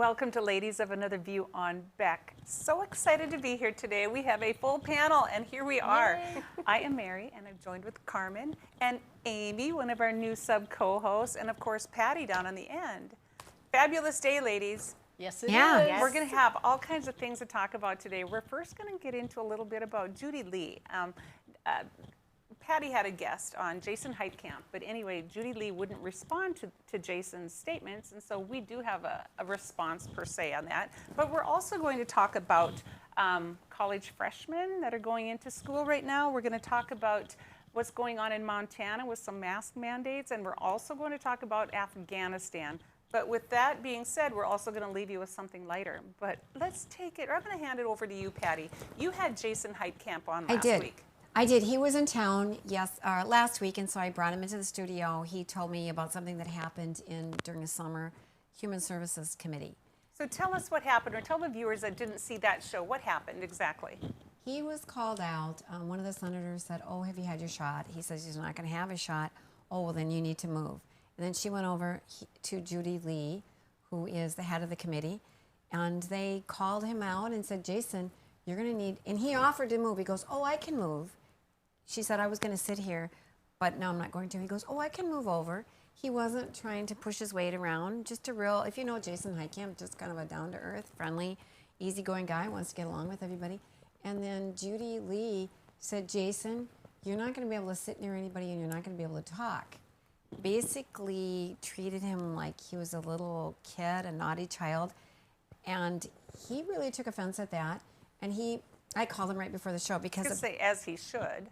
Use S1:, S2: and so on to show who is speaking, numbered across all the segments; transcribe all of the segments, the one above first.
S1: Welcome to Ladies of Another View on Beck. So excited to be here today. We have a full panel, and here we are. Yay. I am Mary, and I'm joined with Carmen and Amy, one of our new sub-co-hosts, and of course, Patty down on the end. Fabulous day, ladies.
S2: Yes, it is.
S1: Yes. We're going to have all kinds of things to talk about today. We're first going to get into a little bit about Judy Lee. Patty had a guest on Jason Heitkamp, but anyway, Judy Lee wouldn't respond to Jason's statements, and so we do have a response per se on that. But we're also going to talk about college freshmen that are going into school right now. We're going to talk about what's going on in Montana with some mask mandates, and we're also going to talk about Afghanistan. But with that being said, we're also going to leave you with something lighter. But let's take it. I'm going to hand it over to you, Patty. You had Jason Heitkamp on last week.
S3: I did. He was in town last week, and so I brought him into the studio. He told me about something that happened during the summer Human Services Committee.
S1: So tell us what happened, or tell the viewers that didn't see that show, what happened exactly?
S3: He was called out. One of the senators said, "Oh, have you had your shot?" He says he's not going to have a shot. "Oh, well, then you need to move." And then she went over to Judy Lee, who is the head of the committee, and they called him out and said, "Jason, you're going to need," and he offered to move. He goes, "Oh, I can move." She said, "I was going to sit here, but now I'm not going to." He goes, "Oh, I can move over." He wasn't trying to push his weight around, just a real, if you know Jason Heitkamp, just kind of a down-to-earth, friendly, easygoing guy, wants to get along with everybody. And then Judy Lee said, "Jason, you're not going to be able to sit near anybody and you're not going to be able to talk." Basically treated him like he was a little kid, a naughty child. And he really took offense at that. And I called him right before the show because
S1: as he should.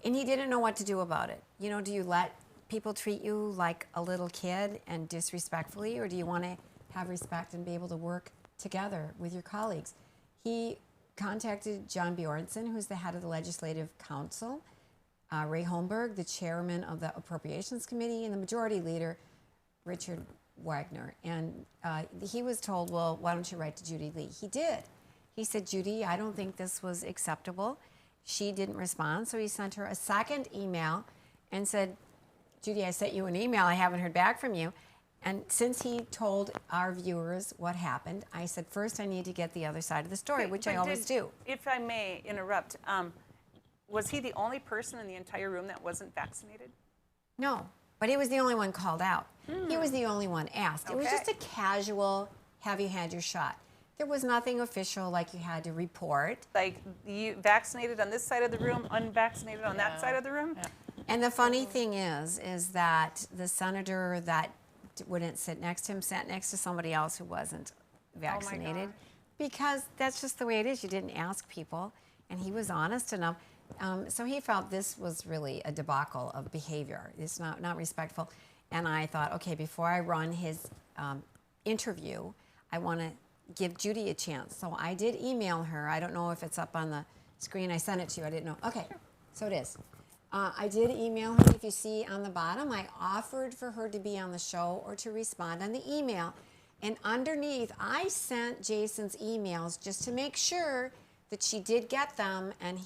S3: And he didn't know what to do about it. You know, do you let people treat you like a little kid and disrespectfully, or do you want to have respect and be able to work together with your colleagues? He contacted John Bjornson, who's the head of the Legislative Council, Ray Holmberg, the chairman of the Appropriations Committee, and the majority leader, Richard Wagner. And he was told, "Well, why don't you write to Judy Lee?" He did. He said, "Judy, I don't think this was acceptable." She didn't respond, so he sent her a second email and said, "Judy, I sent you an email. I haven't heard back from you." And since he told our viewers what happened, I said, first I need to get the other side of the story, which I always do.
S1: If I may interrupt, was he the only person in the entire room that wasn't vaccinated?
S3: No, but he was the only one called out. He was the only one asked.
S1: Okay.
S3: It was just a casual, "Have you had your shot?" There was nothing official like you had to report.
S1: Like you vaccinated on this side of the room, unvaccinated on that side of the room?
S2: Yeah.
S3: And the funny thing is that the senator that wouldn't sit next to him sat next to somebody else who wasn't vaccinated. Because that's just the way it is. You didn't ask people, and he was honest enough. So he felt this was really a debacle of behavior. It's not respectful. And I thought, okay, before I run his interview, I want to give Judy a chance. So I did email her. I don't know if it's up on the screen. I sent it to you. I didn't know. Okay, so it is. I did email her. If you see on the bottom, I offered for her to be on the show or to respond on the email. And underneath, I sent Jason's emails just to make sure that she did get them and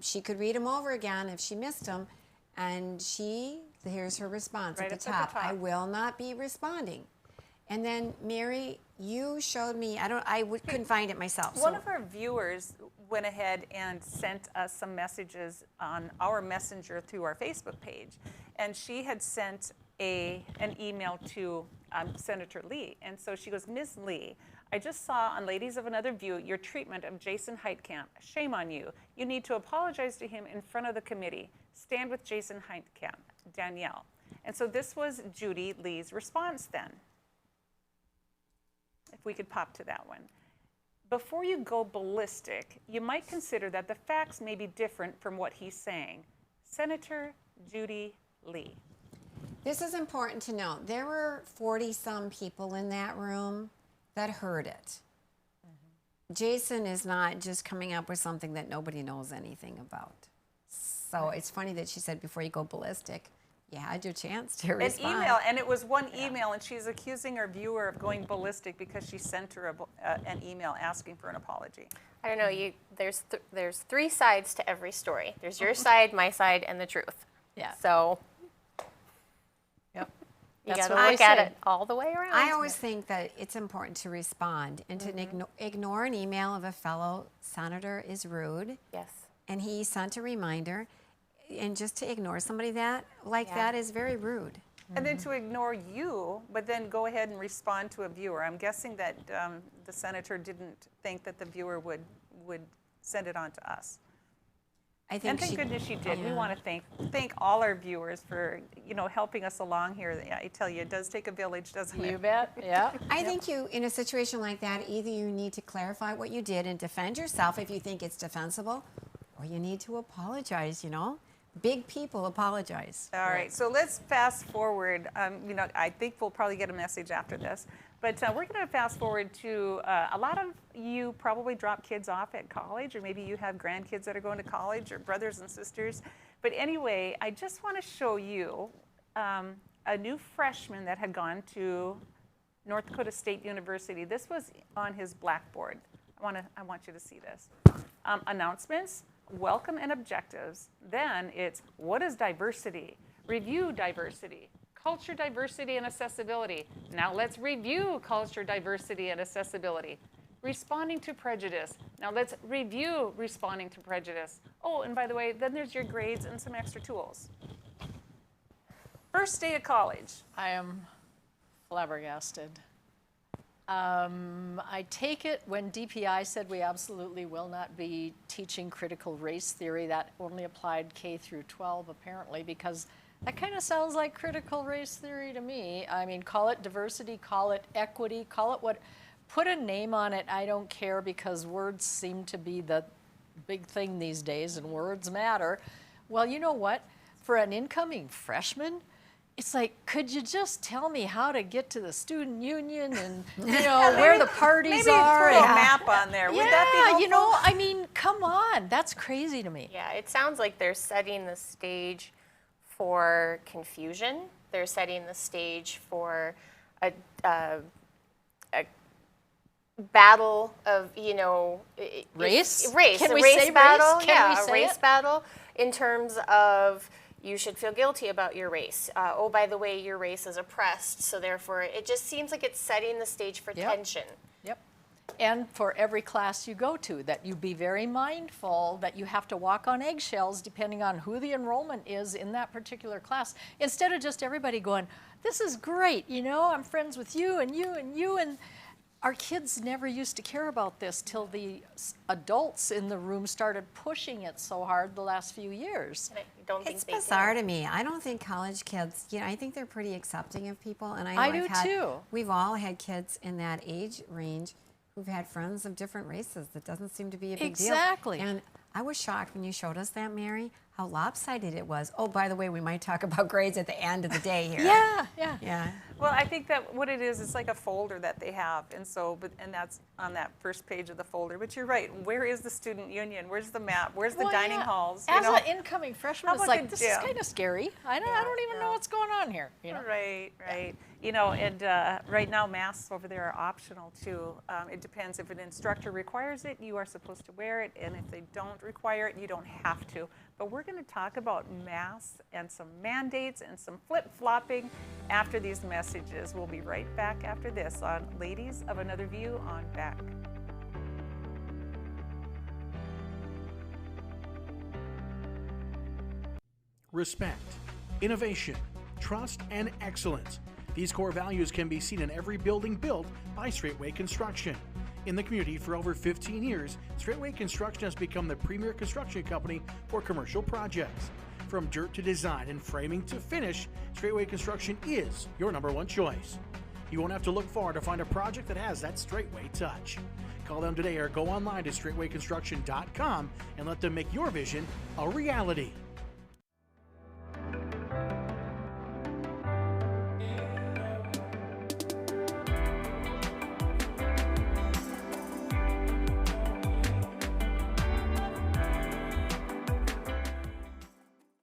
S3: she could read them over again if she missed them. And here's her response
S1: Right
S3: at the top. "I will not be responding." And then, Mary, you showed me, couldn't find it myself.
S1: One of our viewers went ahead and sent us some messages on our messenger through our Facebook page. And she had sent an email to Senator Lee. And so she goes, "Ms. Lee, I just saw on Ladies of Another View your treatment of Jason Heitkamp. Shame on you. You need to apologize to him in front of the committee. Stand with Jason Heitkamp, Danielle." And so this was Judy Lee's response then. If we could pop to that one. "Before you go ballistic, you might consider that the facts may be different from what he's saying. Senator Judy Lee."
S3: This is important to note. There were 40-some people in that room that heard it. Jason is not just coming up with something that nobody knows anything about. So it's funny that she said, "Before you go ballistic," you had your chance to respond.
S1: An email, and it was one email, and she's accusing her viewer of going ballistic because she sent her an email asking for an apology.
S4: I don't know. There's three sides to every story. There's your side, my side, and the truth.
S2: Yeah.
S4: So.
S2: Yep.
S4: You
S2: That's
S4: got to
S2: what I
S4: look at
S2: say.
S4: it all the way around.
S3: I always think that it's important to respond, and to ignore an email of a fellow senator is rude.
S4: Yes.
S3: And he sent a reminder, and just to ignore somebody that is very rude.
S1: And then to ignore you, but then go ahead and respond to a viewer. I'm guessing that the senator didn't think that the viewer would send it on to us.
S3: I
S1: And
S3: think
S1: thank
S3: she,
S1: goodness she did. We
S3: yeah.
S1: want to thank all our viewers for helping us along here. I tell you, it does take a village, doesn't
S2: You
S1: it?
S2: bet. Yeah.
S3: I think you, in a situation like that, either you need to clarify what you did and defend yourself if you think it's defensible, or you need to apologize, Big people apologize.
S1: All right, so let's fast forward. I think we'll probably get a message after this, but we're going to fast forward to a lot of you probably drop kids off at college, or maybe you have grandkids that are going to college, or brothers and sisters. But anyway, I just want to show you a new freshman that had gone to North Dakota State University. This was on his blackboard. I want you to see this. Announcements. Welcome and objectives. Then it's what is diversity? Review diversity. Culture, diversity, and accessibility. Now let's review culture, diversity, and accessibility. Responding to prejudice. Now let's review responding to prejudice. Oh, and by the way, then there's your grades and some extra tools. First day of college.
S2: I am flabbergasted. I take it when DPI said we absolutely will not be teaching critical race theory, that only applied K through 12 apparently, because that kind of sounds like critical race theory to me. I mean, call it diversity, call it equity, call it what, put a name on it, I don't care, because words seem to be the big thing these days and words matter. Well, you know what? For an incoming freshman, it's like, could you just tell me how to get to the student union and, where the parties
S1: Maybe
S2: are?
S1: throw a
S2: and-
S1: map on there. Would that be helpful?
S2: I mean, come on. That's crazy to me.
S4: Yeah, it sounds like they're setting the stage for confusion. They're setting the stage for a battle of,
S2: Race?
S4: Race.
S2: Can
S4: a
S2: we
S4: race
S2: say
S4: battle.
S2: race? Can
S4: yeah,
S2: we
S4: a
S2: say
S4: race
S2: it?
S4: battle in terms of you should feel guilty about your race. Oh, by the way, your race is oppressed. So therefore, it just seems like it's setting the stage for
S2: Yep.
S4: tension.
S2: Yep. And for every class you go to, that you be very mindful that you have to walk on eggshells depending on who the enrollment is in that particular class. Instead of just everybody going, this is great, I'm friends with you and you and you. And our kids never used to care about this till the adults in the room started pushing it so hard the last few years.
S4: And I don't think
S3: It's
S4: they do.
S3: bizarre to me. I don't think college kids, I think they're pretty accepting of people. And
S2: I do too.
S3: We've all had kids in that age range who've had friends of different races. That doesn't seem to be a big
S2: Exactly.
S3: deal. And I was shocked when you showed us that, Mary, how lopsided it was. Oh, by the way, we might talk about grades at the end of the day here.
S2: Yeah.
S3: Yeah.
S1: Well, I think that what it is, it's like a folder that they have, and that's on that first page of the folder. But you're right. Where is the student union? Where's the map? Where's the
S2: Well,
S1: dining
S2: yeah.
S1: halls?
S2: As an incoming freshman,
S1: How
S2: it's
S1: about
S2: like,
S1: the
S2: this is
S1: gym?
S2: kind of scary. I don't even know what's going on here.
S1: Right. And right now masks over there are optional too. It depends. If an instructor requires it, you are supposed to wear it, and if they don't require it, you don't have to. But we're going to talk about masks and some mandates and some flip-flopping after these messages. We'll be right back after this on Ladies of Another View on Back.
S5: Respect, innovation, trust, and excellence. These core values can be seen in every building built by Straightway Construction. In the community for over 15 years, Straightway Construction has become the premier construction company for commercial projects. From dirt to design and framing to finish, Straightway Construction is your #1 choice. You won't have to look far to find a project that has that Straightway touch. Call them today or go online to straightwayconstruction.com and let them make your vision a reality.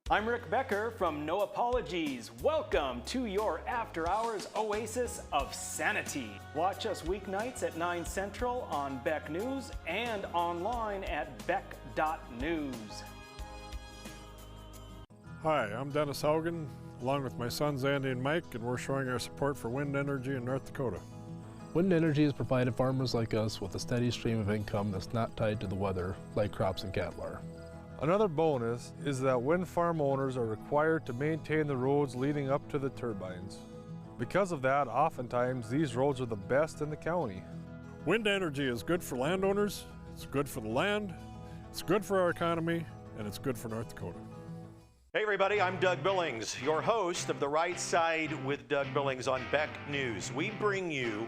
S6: I'm Rick Becker from No Apologies. Welcome to your after hours oasis of sanity. Watch us weeknights at 9 Central on Beck News and online at beck.news.
S7: Hi, I'm Dennis Haugen. along with my sons Andy and Mike, and we're showing our support for wind energy in North Dakota.
S8: Wind energy has provided farmers like us with a steady stream of income that's not tied to the weather like crops and cattle are.
S7: Another bonus is that wind farm owners are required to maintain the roads leading up to the turbines. Because of that, oftentimes these roads are the best in the county. Wind energy is good for landowners, it's good for the land, it's good for our economy, and it's good for North Dakota.
S9: Hey everybody, I'm Doug Billings, your host of The Right Side with Doug Billings on Beck News. We bring you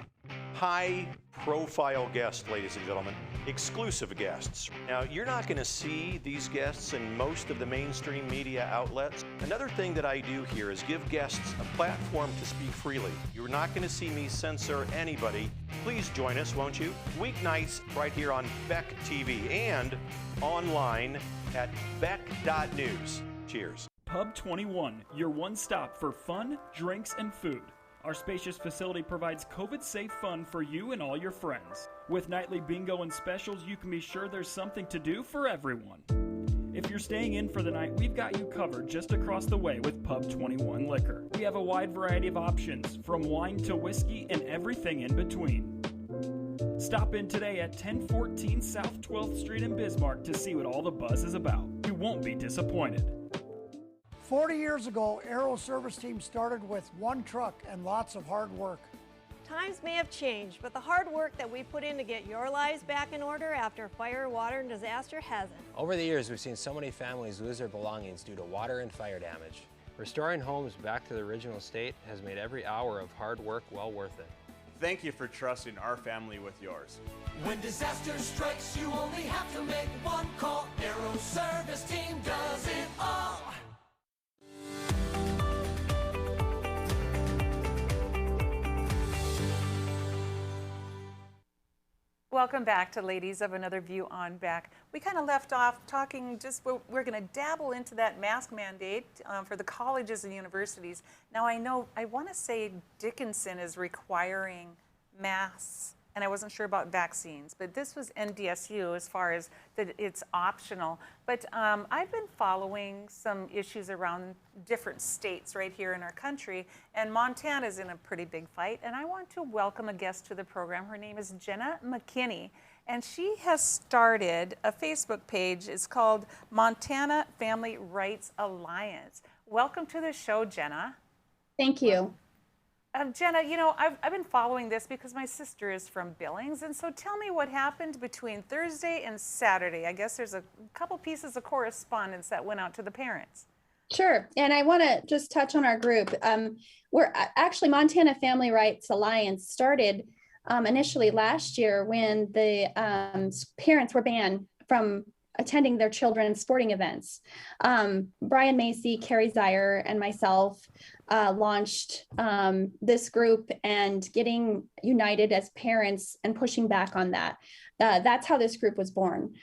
S9: high-profile guests, ladies and gentlemen, exclusive guests. Now, you're not going to see these guests in most of the mainstream media outlets. Another thing that I do here is give guests a platform to speak freely. You're not going to see me censor anybody. Please join us, won't you? Weeknights right here on Beck TV and online at beck.news. Cheers.
S10: Pub 21, your one stop for fun, drinks, and food. Our spacious facility provides COVID-safe fun for you and all your friends. With nightly bingo and specials, you can be sure there's something to do for everyone. If you're staying in for the night, we've got you covered just across the way with Pub 21 Liquor. We have a wide variety of options, from wine to whiskey and everything in between. Stop in today at 1014 South 12th Street in Bismarck to see what all the buzz is about. You won't be disappointed.
S11: 40 years ago, Aero Service Team started with one truck and lots of hard work.
S12: Times may have changed, but the hard work that we put in to get your lives back in order after fire, water, and disaster hasn't.
S13: Over the years, we've seen so many families lose their belongings due to water and fire damage. Restoring homes back to the original state has made every hour of hard work well worth it.
S14: Thank you for trusting our family with yours.
S15: When disaster strikes, you only have to make one call. Aero Service Team does it all.
S1: Welcome back to Ladies of Another View on Beck. We kind of left off talking we're going to dabble into that mask mandate for the colleges and universities. Now I want to say Dickinson is requiring masks, and I wasn't sure about vaccines, but this was NDSU as far as that it's optional. But I've been following some issues around different states right here in our country, and Montana's in a pretty big fight, and I want to welcome a guest to the program. Her name is Jenna McKinney, and she has started a Facebook page. It's called Montana Family Rights Alliance. Welcome to the show, Jenna.
S16: Thank you.
S1: Jenna, you know, I've been following this because my sister is from Billings, and so tell me what happened between Thursday and Saturday. I guess there's a couple pieces of correspondence that went out to the parents.
S16: Sure, and I want to just touch on our group. We're actually Montana Family Rights Alliance started initially last year when the parents were banned from attending their children's sporting events. Brian Macy, Carrie Zier, and myself launched this group and getting united as parents and pushing back on that. That's how this group was born.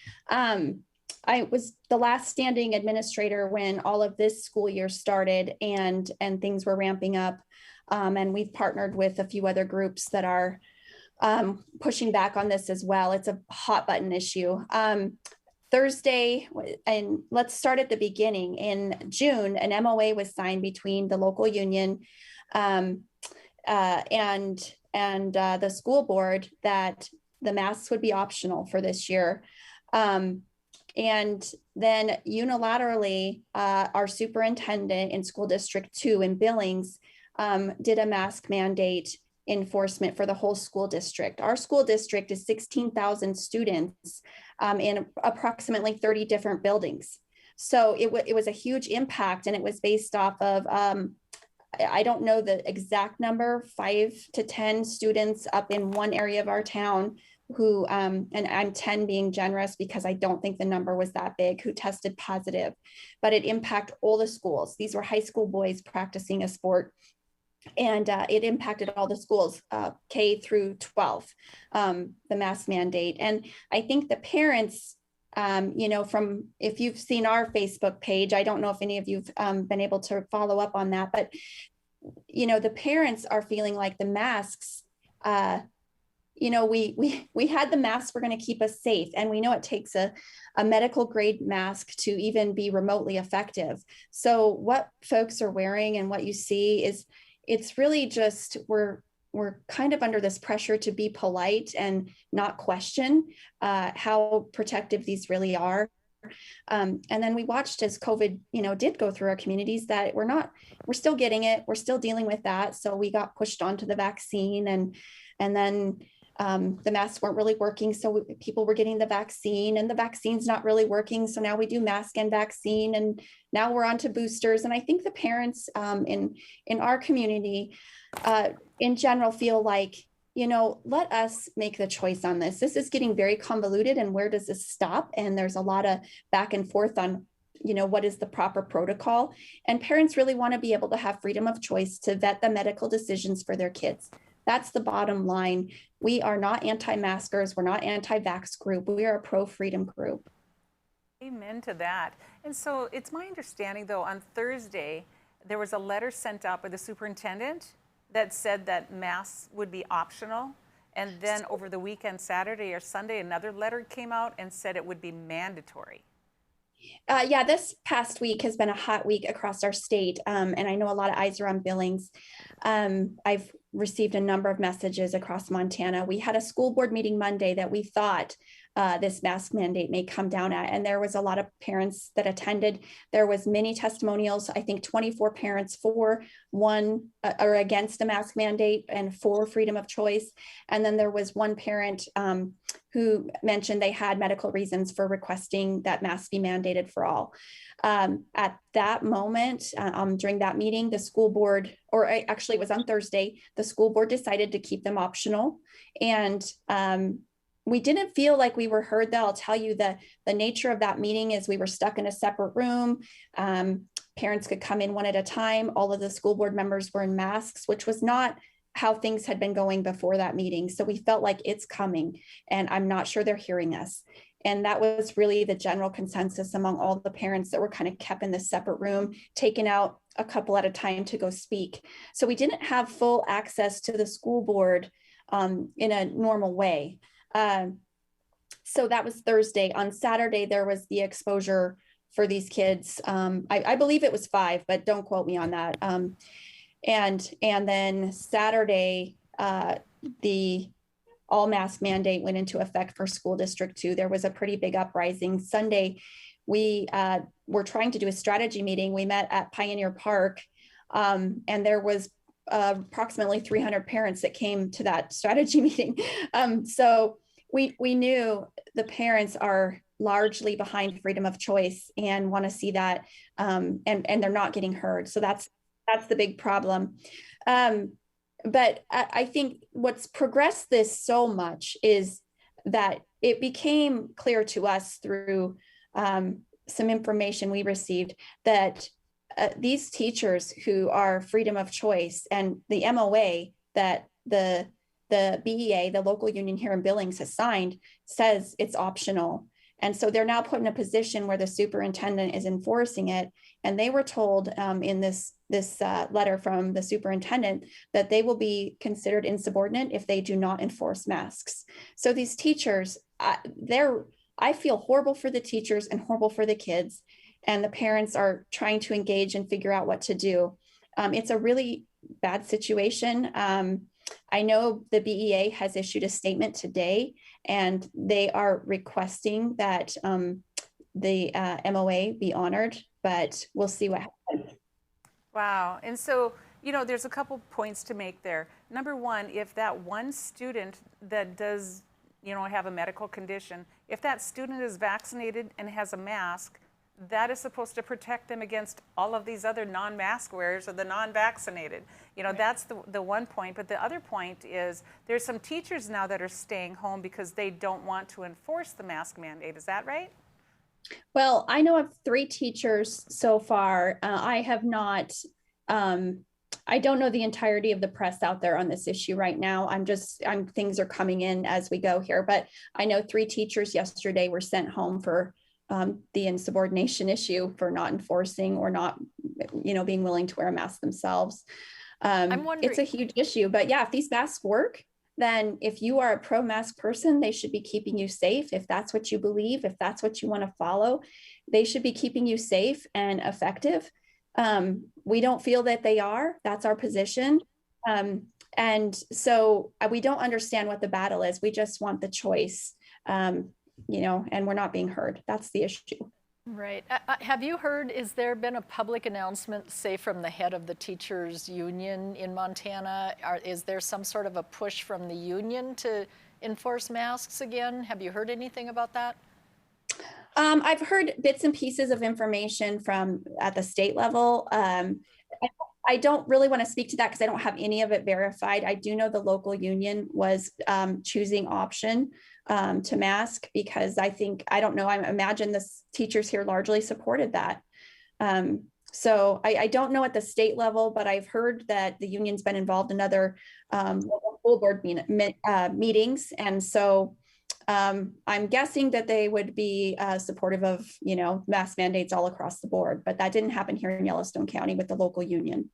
S16: I was the last standing administrator when all of this school year started and things were ramping up. And we've partnered with a few other groups that are pushing back on this as well. It's a hot button issue. Thursday, and let's start at the beginning. In June, an MOA was signed between the local union and the school board that the masks would be optional for this year. And then unilaterally, our superintendent in School District 2 in Billings did a mask mandate enforcement for the whole school district. Our school district is 16,000 students in approximately 30 different buildings. So it was a huge impact, and it was based off of, I don't know the exact number, 5 to 10 students up in one area of our town who, and I'm 10 being generous because I don't think the number was that big, who tested positive, but it impacted all the schools. These were high school boys practicing a sport. And it impacted all the schools, K through 12, the mask mandate. And I think the parents, you know, from, if you've seen our Facebook page, I don't know if any of you've been able to follow up on that, but, you know, the parents are feeling like the masks, we had the masks were going to keep us safe, and we know it takes a medical grade mask to even be remotely effective. So what folks are wearing and what you see is, it's really just, we're kind of under this pressure to be polite and not question how protective these really are. And then we watched as COVID, did go through our communities, that we're still getting it. We're still dealing with that. So we got pushed onto the vaccine, and then the masks weren't really working. So people were getting the vaccine, and the vaccine's not really working. So now we do mask and vaccine, and now we're on to boosters. And I think the parents in our community in general feel like, let us make the choice on this. This is getting very convoluted, and where does this stop? And there's a lot of back and forth on, what is the proper protocol? And parents really want to be able to have freedom of choice to vet the medical decisions for their kids. That's the bottom line. We are not anti-maskers. We're not anti-vax group. We are a pro-freedom group.
S1: Amen to that. And so it's my understanding, though, on Thursday, there was a letter sent out by the superintendent that said that masks would be optional. And then over the weekend, Saturday or Sunday, another letter came out and said it would be mandatory.
S16: Yeah, this past week has been a hot week across our state. And I know a lot of eyes are on Billings. I've received a number of messages across Montana. We had a school board meeting Monday that we thought this mask mandate may come down at, and there was a lot of parents that attended. There was many testimonials, I think 24 parents for one or against a mask mandate and for freedom of choice. And then there was one parent who mentioned they had medical reasons for requesting that masks be mandated for all. At that moment, during that meeting, the school board, or actually it was on Thursday, the school board decided to keep them optional. And we didn't feel like we were heard, though. I'll tell you the nature of that meeting is we were stuck in a separate room. Parents could come in one at a time. All of the school board members were in masks, which was not how things had been going before that meeting. So we felt like it's coming, and I'm not sure they're hearing us. And that was really the general consensus among all the parents that were kind of kept in this separate room, taken out a couple at a time to go speak. So we didn't have full access to the school board in a normal way. So that was Thursday. On Saturday, there was the exposure for these kids. I believe it was 5, but don't quote me on that. And then Saturday, the all mask mandate went into effect for school district 2. There was a pretty big uprising. Sunday, we were trying to do a strategy meeting. We met at Pioneer Park, and there was approximately 300 parents that came to that strategy meeting. So we knew the parents are largely behind freedom of choice and want to see that, and they're not getting heard. So that's the big problem. But I think what's progressed this so much is that it became clear to us through some information we received that these teachers who are freedom of choice, and the MOA that the BEA, the local union here in Billings, has signed, says it's optional. And so they're now put in a position where the superintendent is enforcing it. And they were told in this letter from the superintendent that they will be considered insubordinate if they do not enforce masks. So these teachers, I feel horrible for the teachers and horrible for the kids. And the parents are trying to engage and figure out what to do. It's a really bad situation. I know the BEA has issued a statement today, and they are requesting that the MOA be honored, but we'll see what happens.
S1: Wow. And so, there's a couple points to make there. Number one, if that one student that does, have a medical condition, if that student is vaccinated and has a mask, that is supposed to protect them against all of these other non-mask wearers or the non-vaccinated. That's the one point. But the other point is there's some teachers now that are staying home because they don't want to enforce the mask mandate. Is that right?
S16: Well, I know of 3 teachers so far. I have not, I don't know the entirety of the press out there on this issue right now. Things are coming in as we go here, but I know 3 teachers yesterday were sent home for the insubordination issue, for not enforcing or not, being willing to wear a mask themselves.
S2: I'm wondering,
S16: it's a huge issue, but yeah, if these masks work, then if you are a pro-mask person, they should be keeping you safe. If that's what you believe, if that's what you want to follow, they should be keeping you safe and effective. We don't feel that they are. That's our position. And so we don't understand what the battle is. We just want the choice, and we're not being heard. That's the issue.
S2: Right. Have you heard, has there been a public announcement, say from the head of the teachers union in Montana? Is there some sort of a push from the union to enforce masks again? Have you heard anything about that?
S16: I've heard bits and pieces of information from at the state level. I don't really want to speak to that because I don't have any of it verified. I do know the local union was choosing option to mask because I imagine the teachers here largely supported that. So I don't know at the state level, but I've heard that the union's been involved in other school board meetings. And so I'm guessing that they would be supportive of, mask mandates all across the board, but that didn't happen here in Yellowstone County with the local union.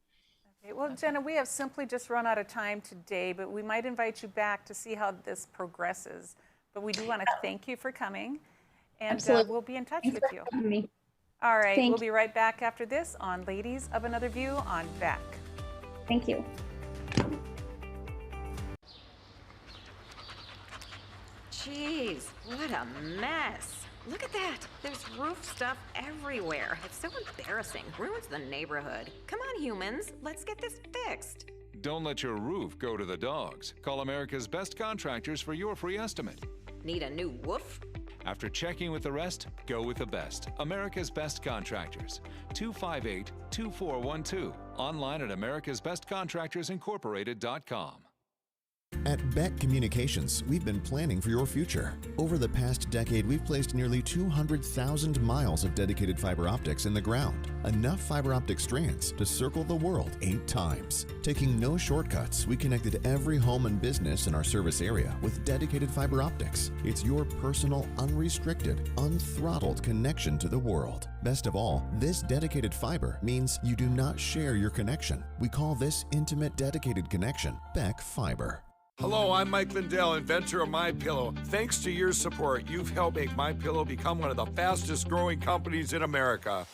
S1: Okay, well, Jenna, we have simply just run out of time today, but we might invite you back to see how this progresses. But we do want to thank you for coming, and we'll be in touch with you. All right, we'll be right back after this on Ladies of Another View on Beck.
S16: Thank you.
S3: Jeez, what a mess. Look at that. There's roof stuff everywhere. It's so embarrassing. Ruins the neighborhood. Come on, humans. Let's get this fixed.
S17: Don't let your roof go to the dogs. Call America's Best Contractors for your free estimate.
S3: Need a new woof?
S17: After checking with the rest, go with the best. America's Best Contractors. 258-2412. Online at americasbestcontractorsincorporated.com.
S18: At Beck Communications, we've been planning for your future. Over the past decade, we've placed nearly 200,000 miles of dedicated fiber optics in the ground. Enough fiber optic strands to circle the world 8 times. Taking no shortcuts, we connected every home and business in our service area with dedicated fiber optics. It's your personal, unrestricted, unthrottled connection to the world. Best of all, this dedicated fiber means you do not share your connection. We call this intimate dedicated connection Beck Fiber.
S19: Hello, I'm Mike Lindell, inventor of MyPillow. Thanks to your support, you've helped make MyPillow become one of the fastest growing companies in America.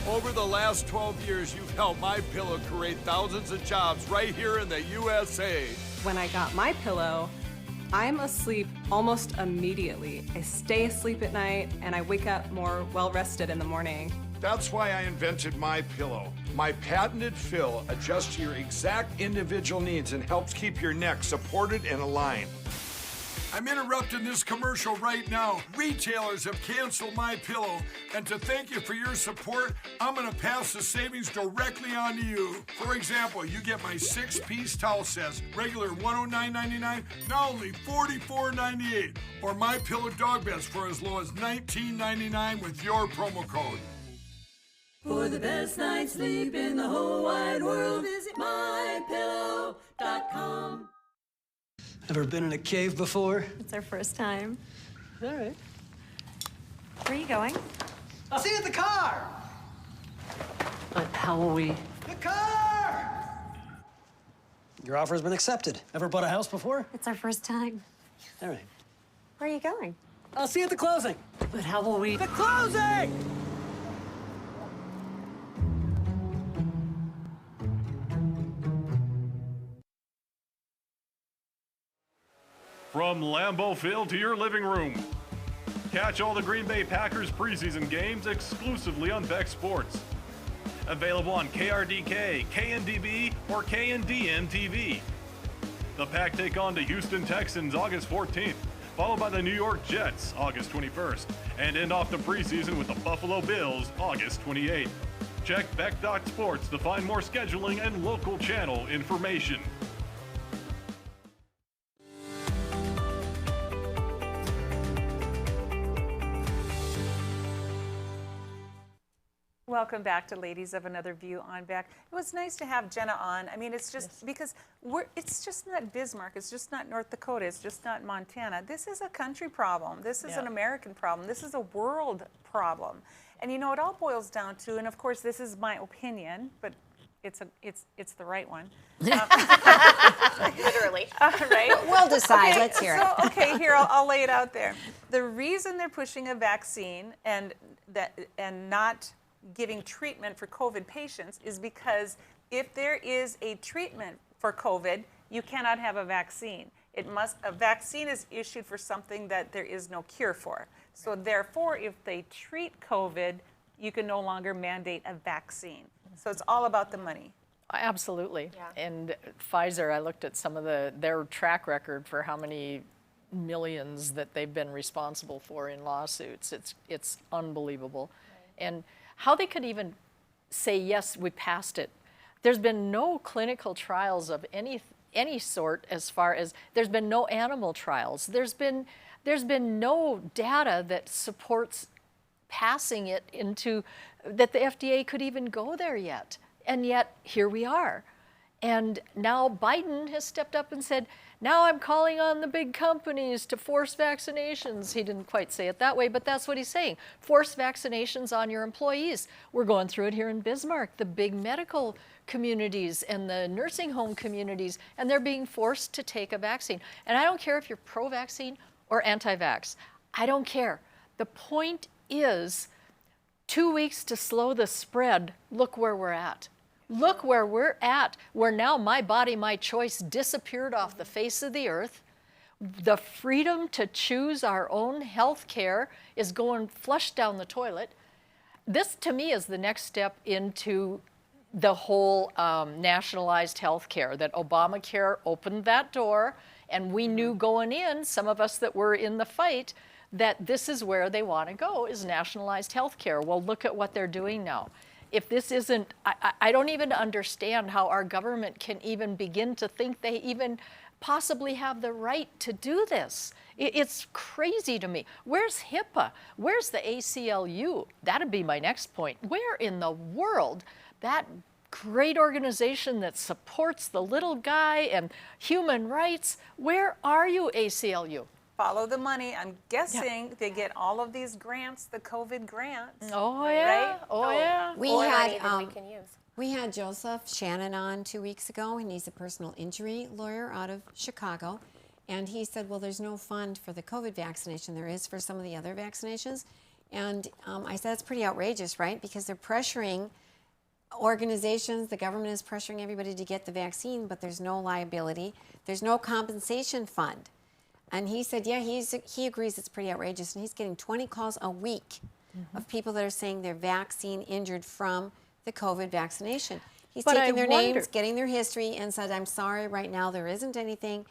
S19: Over the last 12 years, you've helped MyPillow create thousands of jobs right here in the USA.
S20: When I got MyPillow, I'm asleep almost immediately. I stay asleep at night and I wake up more well-rested in the morning.
S19: That's why I invented MyPillow. My patented fill adjusts to your exact individual needs and helps keep your neck supported and aligned. I'm interrupting this commercial right now. Retailers have canceled MyPillow, and to thank you for your support, I'm gonna pass the savings directly on to you. For example, you get my 6-piece towel sets, regular $109.99, now only $44.98, or MyPillow dog beds for as low as $19.99 with your promo code.
S15: For the best night's sleep in the whole wide world, visit MyPillow.com.
S21: Ever been in a cave before?
S22: It's our first time.
S21: All right.
S22: Where are you going?
S21: I'll see you at the car! How will we? The car! Your offer has been accepted. Ever bought a house before?
S22: It's our first time.
S21: All right.
S22: Where are you going?
S21: I'll see you at the closing. But how will we? The closing!
S7: From Lambeau Field to your living room. Catch all the Green Bay Packers preseason games exclusively on Beck Sports. Available on KRDK, KNDB, or KNDN TV. The Pack take on the Houston Texans August 14th, followed by the New York Jets August 21st, and end off the preseason with the Buffalo Bills August 28th. Check Beck.Sports to find more scheduling and local channel information.
S1: Welcome back to Ladies of Another View on Beck. It was nice to have Jenna on. I mean, it's just because it's just not Bismarck, it's just not North Dakota, it's just not Montana. This is a country problem. This is an American problem. This is a world problem. And you know, it all boils down to, and of course this is my opinion, but it's the right one.
S22: Literally.
S1: Right?
S3: We'll decide.
S1: Okay,
S3: Let's hear
S1: so,
S3: it.
S1: Okay, here, I'll lay it out there. The reason they're pushing a vaccine and not giving treatment for COVID patients is because if there is a treatment for COVID, you cannot have a vaccine. A vaccine is issued for something that there is no cure for. So therefore, if they treat COVID, you can no longer mandate a vaccine. So it's all about the money.
S2: Absolutely. And Pfizer, I looked at some of their track record for how many millions that they've been responsible for in lawsuits. It's unbelievable. And how they could even say, yes, we passed it. There's been no clinical trials of any sort, as far as there's been no animal trials. There's been no data that supports passing it into, that the FDA could even go there yet. And yet, here we are. And now Biden has stepped up and said, now I'm calling on the big companies to force vaccinations. He didn't quite say it that way, but that's what he's saying. Force vaccinations on your employees. We're going through it here in Bismarck, the big medical communities and the nursing home communities, and they're being forced to take a vaccine. And I don't care if you're pro-vaccine or anti-vax. I don't care. The point is, 2 weeks to slow the spread, look where we're at. Look where we're at, where now my body, my choice disappeared off the face of the earth. The freedom to choose our own health care is going flushed down the toilet. This, to me, is the next step into the whole nationalized health care, that Obamacare opened that door, and we knew going in, some of us that were in the fight, that this is where they want to go, is nationalized health care. Well, look at what they're doing now. If this isn't, I don't even understand how our government can even begin to think they even possibly have the right to do this. It's crazy to me. Where's HIPAA? Where's the ACLU? That'd be my next point. Where in the world, that great organization that supports the little guy and human rights, where are you, ACLU?
S1: Follow the money. I'm guessing they get all of these grants, the COVID grants.
S2: Oh, yeah.
S1: Right?
S2: Oh, yeah.
S3: We had Joseph Shannon on 2 weeks ago, and he's a personal injury lawyer out of Chicago. And he said, well, there's no fund for the COVID vaccination. There is for some of the other vaccinations. And I said, it's pretty outrageous, right? Because they're pressuring organizations, the government is pressuring everybody to get the vaccine, but there's no liability. There's no compensation fund. And he said, yeah, he agrees it's pretty outrageous. And he's getting 20 calls a week of people that are saying they're vaccine injured from the COVID vaccination. He's taking their names, getting their history, and said, I'm sorry, right now there isn't anything,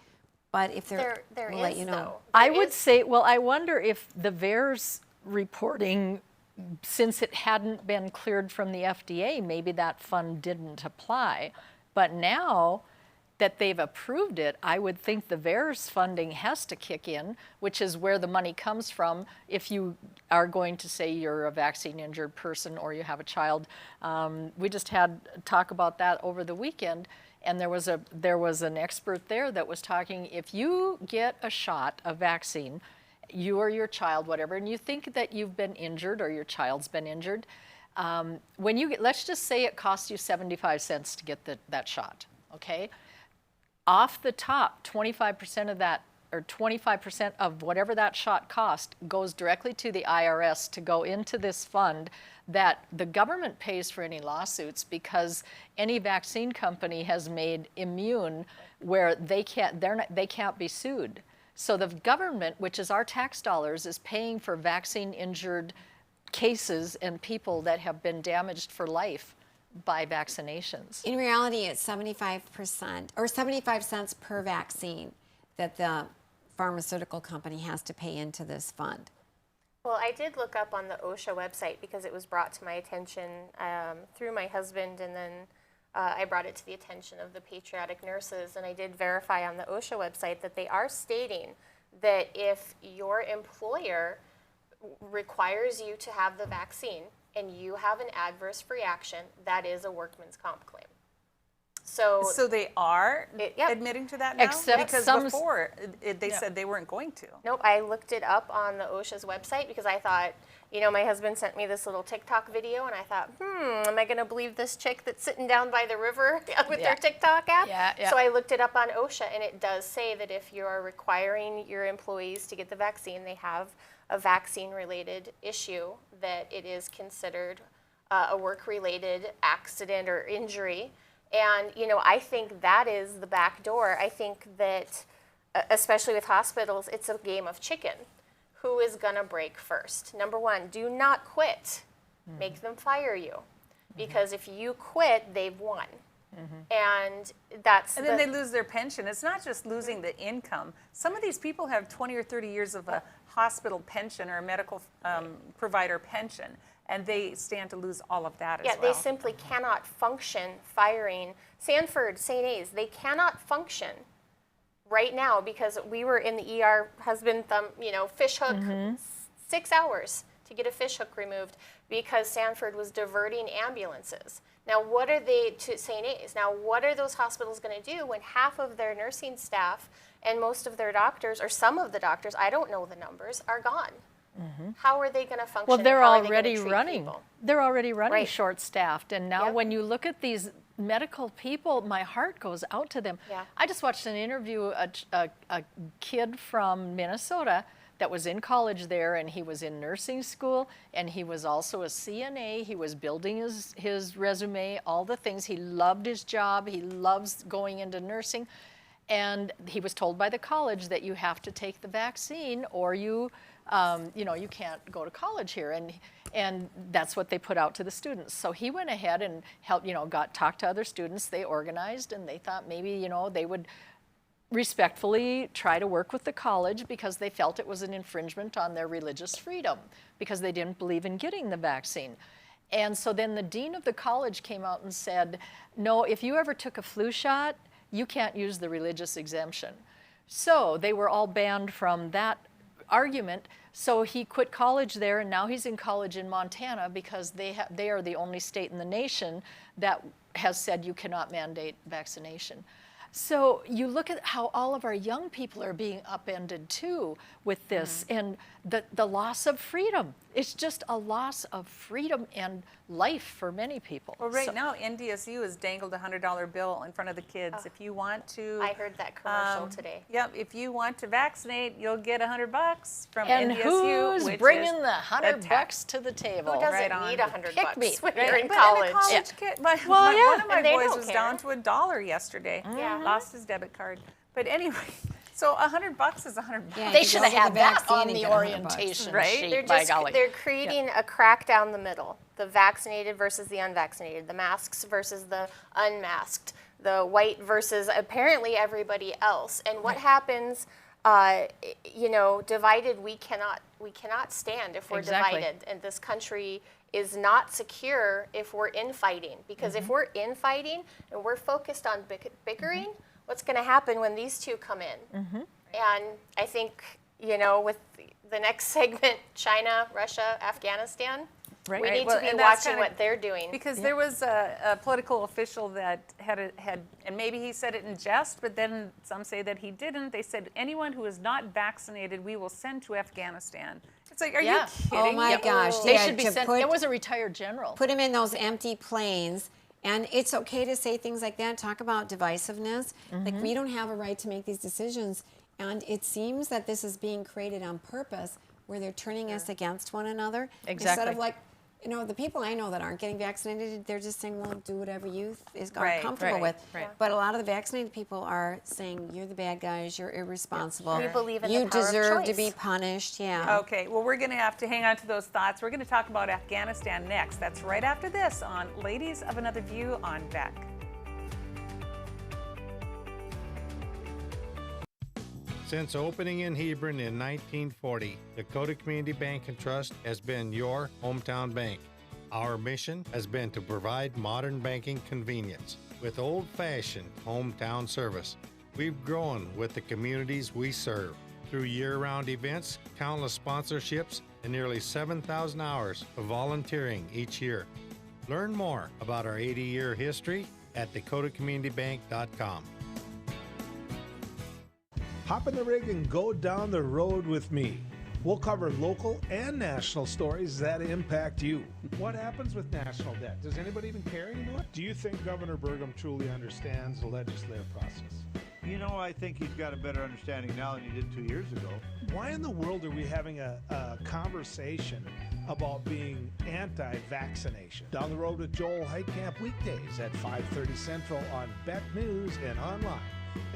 S3: but if we'll let you know.
S2: I would say, well, I wonder if the VAERS reporting, since it hadn't been cleared from the FDA, maybe that fund didn't apply. But now that they've approved it, I would think the VAERS funding has to kick in, which is where the money comes from if you are going to say you're a vaccine-injured person or you have a child. We just had talk about that over the weekend, and there was an expert there that was talking, if you get a shot, a vaccine, you or your child, whatever, and you think that you've been injured or your child's been injured, when you get, let's just say it costs you 75 cents to get that shot, okay? Off the top, 25% of that, or 25% of whatever that shot cost goes directly to the IRS to go into this fund that the government pays for any lawsuits, because any vaccine company has made immune where they can't be sued. So the government, which is our tax dollars, is paying for vaccine injured cases and people that have been damaged for life by vaccinations.
S3: In reality, it's 75% or 75 cents per vaccine that the pharmaceutical company has to pay into this fund.
S4: Well, I did look up on the OSHA website because it was brought to my attention through my husband, and then I brought it to the attention of the patriotic nurses, and I did verify on the OSHA website that they are stating that if your employer requires you to have the vaccine and you have an adverse reaction, that is a workman's comp claim. So
S1: they are admitting to that now?
S2: Except
S1: because
S2: some-
S1: before they said they weren't going to.
S4: Nope, I looked it up on the OSHA's website because I thought, you know, my husband sent me this little TikTok video and I thought, am I going to believe this chick that's sitting down by the river with their TikTok app?
S2: Yeah.
S4: So I looked it up on OSHA and it does say that if you're requiring your employees to get the vaccine, they have a vaccine-related issue, that it is considered a work-related accident or injury. And, you know, I think that is the back door. I think that, especially with hospitals, it's a game of chicken. Who is going to break first? Number one, do not quit. Make them fire you. Because if you quit, they've won. And that's
S1: And then they lose their pension. It's not just losing the income. Some of these people have 20 or 30 years of a hospital pension or a medical provider pension, and they stand to lose all of that as well.
S4: Yeah, they simply cannot function firing. Sanford, St. A's, they cannot function right now because we were in the ER, husband, thumb, you know, fish hook, 6 hours to get a fish hook removed because Sanford was diverting ambulances. Now, what are they to St. A's? Now, what are those hospitals going to do when half of their nursing staff and most of their doctors, or some of the doctors, I don't know the numbers, are gone? How are they going to function?
S2: Well, they're
S4: How are they gonna
S2: already
S4: treat
S2: running.
S4: people?
S2: They're already running
S4: Right.
S2: short-staffed, and now when you look at these medical people, my heart goes out to them.
S4: Yeah.
S2: I just watched an interview, a kid from Minnesota that was in college there, and he was in nursing school, and he was also a CNA. He was building his resume, all the things. He loved his job. He loves going into nursing. And he was told by the college that you have to take the vaccine or you can't go to college here. And that's what they put out to the students. So he went ahead and helped, talked to other students. They organized and they thought maybe, they would respectfully try to work with the college because they felt it was an infringement on their religious freedom because they didn't believe in getting the vaccine. And so then the dean of the college came out and said, no, if you ever took a flu shot, you can't use the religious exemption. So they were all banned from that argument. So he quit college there, and now he's in college in Montana because they are the only state in the nation that has said you cannot mandate vaccination. So you look at how all of our young people are being upended too with this, and the loss of freedom. It's just a loss of freedom and life for many people.
S1: Well, right now, NDSU has dangled a $100 bill in front of the kids. If you want to...
S4: I heard that commercial today.
S1: Yep, if you want to vaccinate, you'll get $100 from
S2: and
S1: NDSU,
S2: who's
S1: which
S2: bringing
S1: is
S2: the $100 to the table?
S4: Who doesn't
S1: Right
S4: need $100 when
S1: Right,
S4: you're in
S1: but
S4: college?
S1: And a college kid, one of my
S4: and they
S1: boys
S4: don't
S1: was
S4: care.
S1: down to $1 yesterday.
S4: Yeah.
S1: Lost his debit card. But anyway, so $100 is $100.
S3: Yeah,
S2: They
S3: you
S2: should
S3: go
S2: have
S3: get
S2: had
S3: the
S2: that
S3: vaccine
S2: on
S3: and
S2: the
S3: get $100.
S2: orientation
S1: Right?
S2: sheet, by golly.
S4: They're creating a crack down the middle. The vaccinated versus the unvaccinated, the masks versus the unmasked, the white versus apparently everybody else. And what happens, divided, we cannot stand if we're
S2: Exactly.
S4: divided. And this country is not secure if we're infighting. Because if we're infighting and we're focused on bickering, what's going to happen when these two come in? And I think, with the next segment, China, Russia, Afghanistan, we need to be
S1: and that's
S4: watching
S1: kinda-
S4: what they're doing.
S1: Because there was a political official that had, and maybe he said it in jest, but then some say that he didn't. They said, anyone who is not vaccinated, we will send to Afghanistan. It's like, are you kidding?
S3: Oh my gosh.
S2: They
S3: yeah,
S2: should be
S3: to
S2: sent.
S3: put-
S2: It was a retired general.
S3: Put him in those empty planes. And it's okay to say things like that. Talk about divisiveness. Like, we don't have a right to make these decisions. And it seems that this is being created on purpose, where they're turning us against one another. Instead of like, the people I know that aren't getting vaccinated, they're just saying, well, do whatever you are comfortable with.
S1: Right.
S3: But a lot of the vaccinated people are saying, you're the bad guys, you're irresponsible.
S4: We believe in
S3: you
S4: the power of
S3: deserve to
S4: choice.
S3: be punished. Yeah.
S1: Okay, well, we're going to have to hang on to those thoughts. We're going to talk about Afghanistan next. That's right after this on Ladies of Another View on Beck.
S5: Since opening in Hebron in 1940, Dakota Community Bank and Trust has been your hometown bank. Our mission has been to provide modern banking convenience with old-fashioned hometown service. We've grown with the communities we serve through year-round events, countless sponsorships, and nearly 7,000 hours of volunteering each year. Learn more about our 80-year history at dakotacommunitybank.com.
S6: Hop in the rig and go down the road with me. We'll cover local and national stories that impact you. What happens with national debt? Does anybody even care anymore? Do you think Governor Burgum truly understands the legislative process?
S8: You know, I think he's got a better understanding now than he did 2 years ago.
S6: Why in the world are we having a conversation about being anti-vaccination? Down the Road with Joel Heitkamp weekdays at 5:30 Central on Beck News and online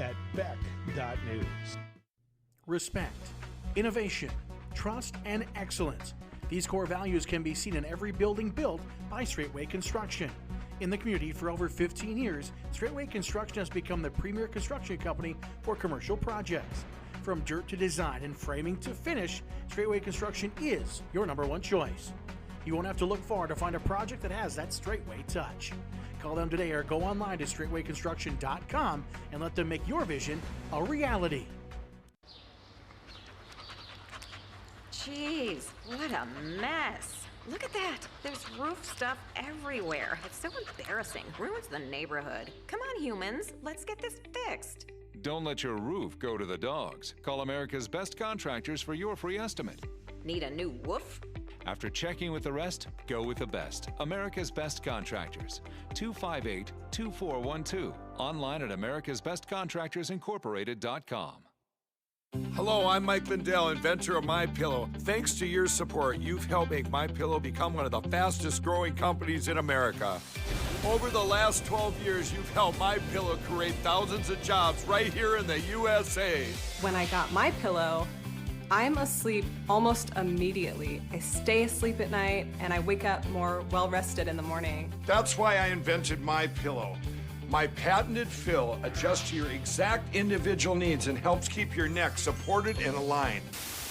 S6: at beck.news.
S23: Respect, innovation, trust, and excellence. These core values can be seen in every building built by Straightway Construction. In the community for over 15 years, Straightway Construction has become the premier construction company for commercial projects. From dirt to design and framing to finish, Straightway Construction is your #1 choice. You won't have to look far to find a project that has that Straightway touch. Call them today or go online to straightwayconstruction.com and let them make your vision a reality.
S24: Jeez, what a mess. Look at that. There's roof stuff everywhere. It's so embarrassing. Ruins the neighborhood. Come on, humans. Let's get this fixed.
S17: Don't let your roof go to the dogs. Call America's Best Contractors for your free estimate.
S24: Need a new woof?
S17: After checking with the rest, go with the best. America's Best Contractors. 258-2412. Online at americasbestcontractorsincorporated.com.
S19: Hello, I'm Mike Lindell, inventor of MyPillow. Thanks to your support, you've helped make MyPillow become one of the fastest growing companies in America. Over the last 12 years, you've helped MyPillow create thousands of jobs right here in the USA.
S20: When I got my pillow, I'm asleep almost immediately. I stay asleep at night and I wake up more well-rested in the morning.
S19: That's why I invented MyPillow. My patented fill adjusts to your exact individual needs and helps keep your neck supported and aligned.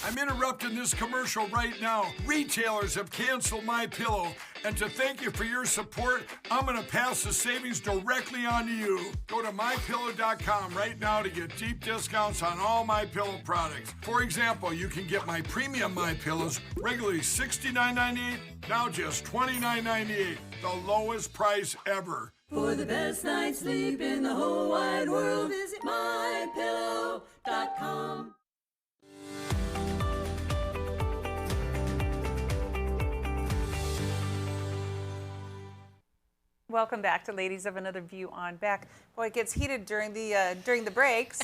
S19: I'm interrupting this commercial right now. Retailers have canceled MyPillow, and to thank you for your support, I'm gonna pass the savings directly on to you. Go to MyPillow.com right now to get deep discounts on all MyPillow products. For example, you can get my premium MyPillows regularly $69.98, now just $29.98, the lowest price ever.
S15: For the best night's sleep in the whole wide world, visit mypillow.com.
S1: Welcome back to Ladies of Another View on Beck. Boy, it gets heated during the breaks.